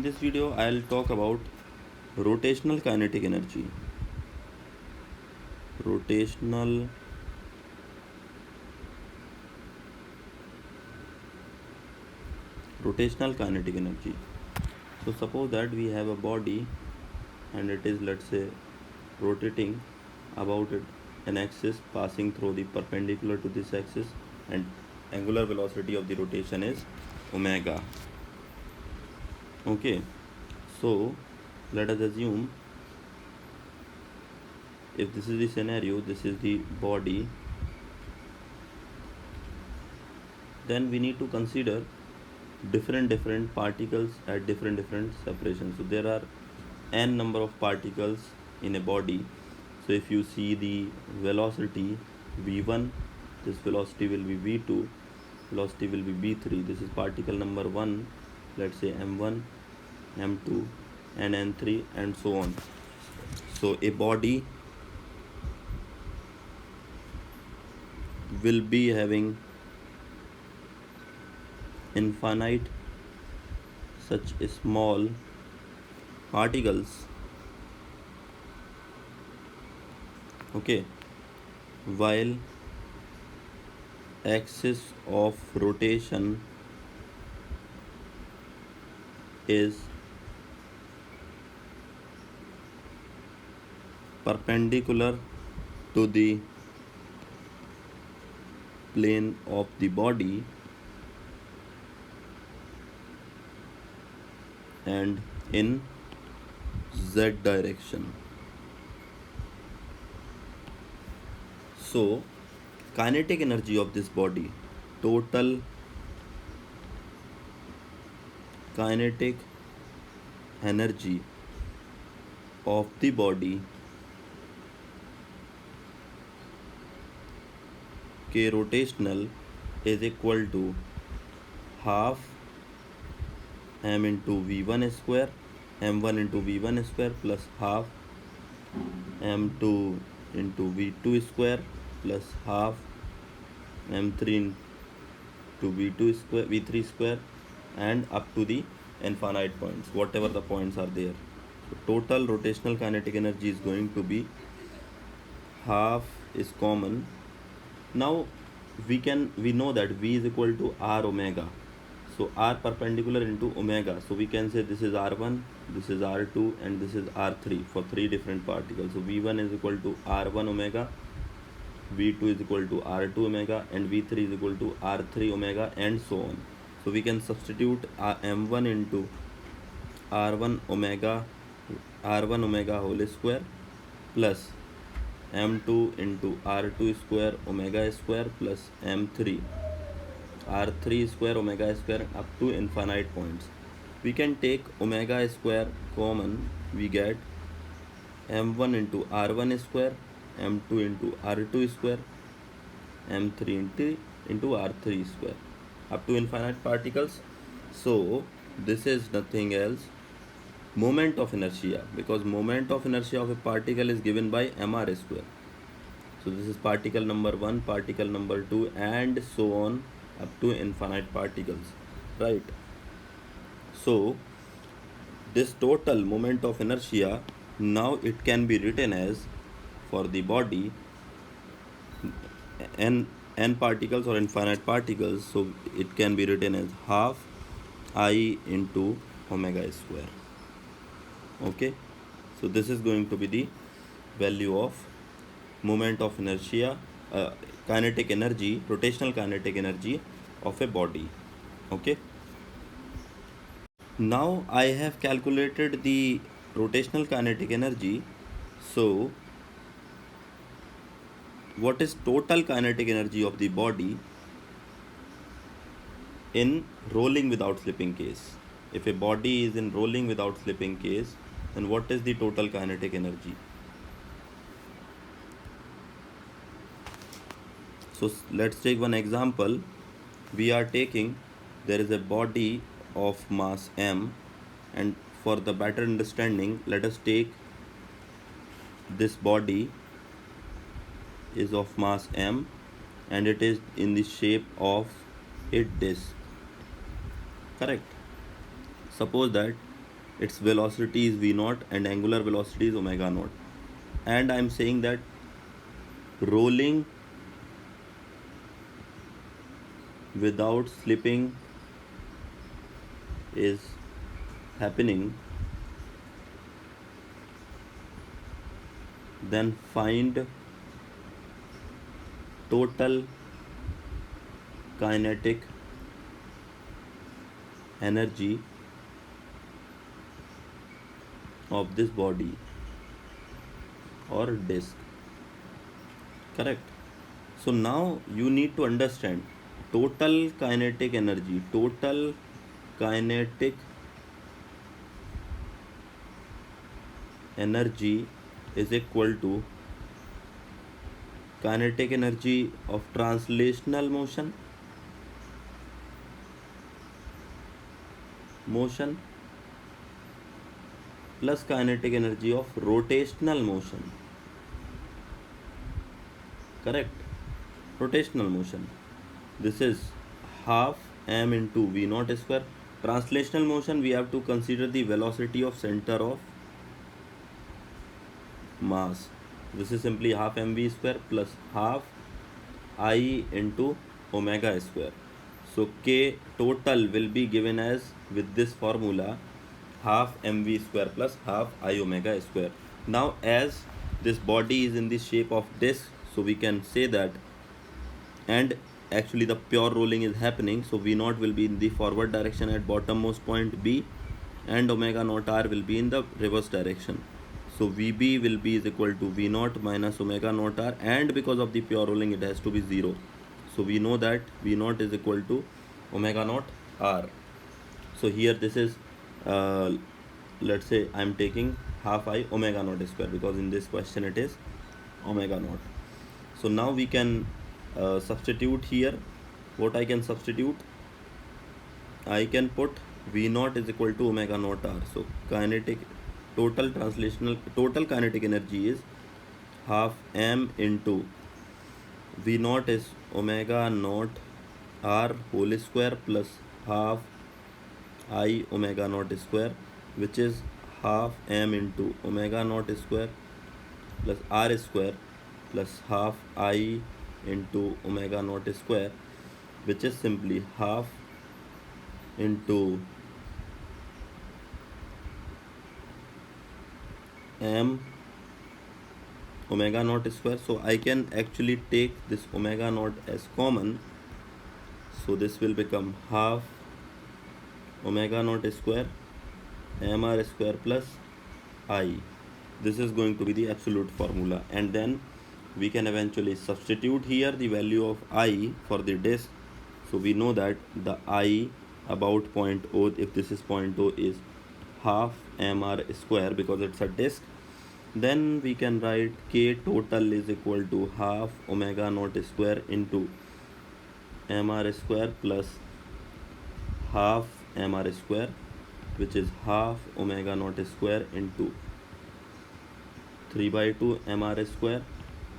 In this video, I'll talk about rotational kinetic energy. Rotational kinetic energy. So suppose that we have a body and it is, let's say, rotating about it an axis passing through the perpendicular to this axis, and angular velocity of the rotation is omega. Okay, so let us assume if this is the scenario, this is the body, then we need to consider different particles at different separations. So there are n number of particles in a body. So if you see the velocity v1, this velocity will be v2, velocity will be v3. This is particle number 1, let's say m1, m2 and n3 and so on. So a body will be having infinite such small particles, okay, while axis of rotation is perpendicular to the plane of the body and in z direction. So kinetic energy of this body, total kinetic energy of the body K rotational is equal to half m into v1 square, m1 into v1 square plus half m2 into v2 square plus half m3 into v2 square, v3 square, and up to the infinite points, whatever the points are there. So total rotational kinetic energy is going to be half is common. Now we know that v is equal to r omega. So r perpendicular into omega. So we can say this is r1, this is r2 and this is r3 for three different particles. So v1 is equal to r1 omega, v2 is equal to r2 omega and v3 is equal to r3 omega and so on. So we can substitute m1 into r1 omega whole square plus m2 into r2 square omega square plus m3 r3 square omega square up to infinite points. We can take omega square common, we get m1 into r1 square, m2 into r2 square, m3 into r3 square up to infinite particles. So this is nothing else moment of inertia, because moment of inertia of a particle is given by mr square. So this is particle number 1, particle number 2 and so on up to infinite particles, right? So this total moment of inertia, now it can be written as, for the body, n particles or infinite particles, so it can be written as half I into omega square. Okay, so this is going to be the value of moment of inertia, kinetic energy, rotational kinetic energy of a body. Okay, now I have calculated the rotational kinetic energy. So what is total kinetic energy of the body in rolling without slipping case? If a body is in rolling without slipping case, then what is the total kinetic energy? So let's take one example. We are taking, there is a body of mass m, and for the better understanding, let us take this body is of mass m and it is in the shape of a disc. Correct. Suppose that its velocity is v naught and angular velocity is omega naught, and I am saying that rolling without slipping is happening, then find total kinetic energy of this body or disk. Correct. So now you need to understand total kinetic energy. Total kinetic energy is equal to kinetic energy of translational motion plus kinetic energy of rotational motion. Correct. Rotational motion. This is half m into v naught square. Translational motion, we have to consider the velocity of center of mass. This is simply half mv square plus half I into omega square. So K total will be given as, with this formula, half mv square plus half I omega square. Now as this body is in the shape of disk, so we can say that, and actually the pure rolling is happening, so v naught will be in the forward direction at bottommost point B, and omega naught r will be in the reverse direction. So Vb will be is equal to v naught minus omega naught r, and because of the pure rolling it has to be 0. So we know that v naught is equal to omega naught r. So here this is let's say I am taking half I omega naught square, because in this question it is omega naught. So now we can substitute here. What I can substitute? I can put v naught is equal to omega naught r. So total kinetic energy is half m into v naught is omega naught r whole square plus half I omega naught square, which is half m into omega naught square plus r square plus half I into omega naught square, which is simply half into m omega naught square. So I can actually take this omega naught as common, so this will become half omega naught square mr square plus I. This is going to be the absolute formula, and then we can eventually substitute here the value of I for the disk. So we know that the I about point O, if this is point O, is half mr square because it's a disk. Then we can write K total is equal to half omega naught square into mr square plus half mr square, which is half omega naught square into 3 by 2 mr square,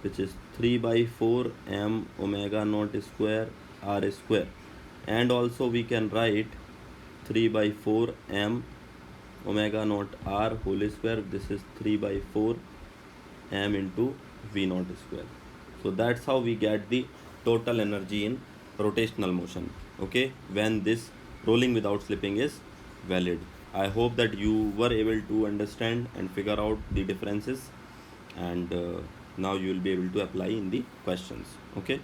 which is 3 by 4 m omega naught square r square. And also we can write 3 by 4 m omega naught r whole square. This is 3 by 4 m into v naught square. So that's how we get the total energy in rotational motion, okay, when this rolling without slipping is valid. I hope that you were able to understand and figure out the differences, and now you will be able to apply in the questions, okay.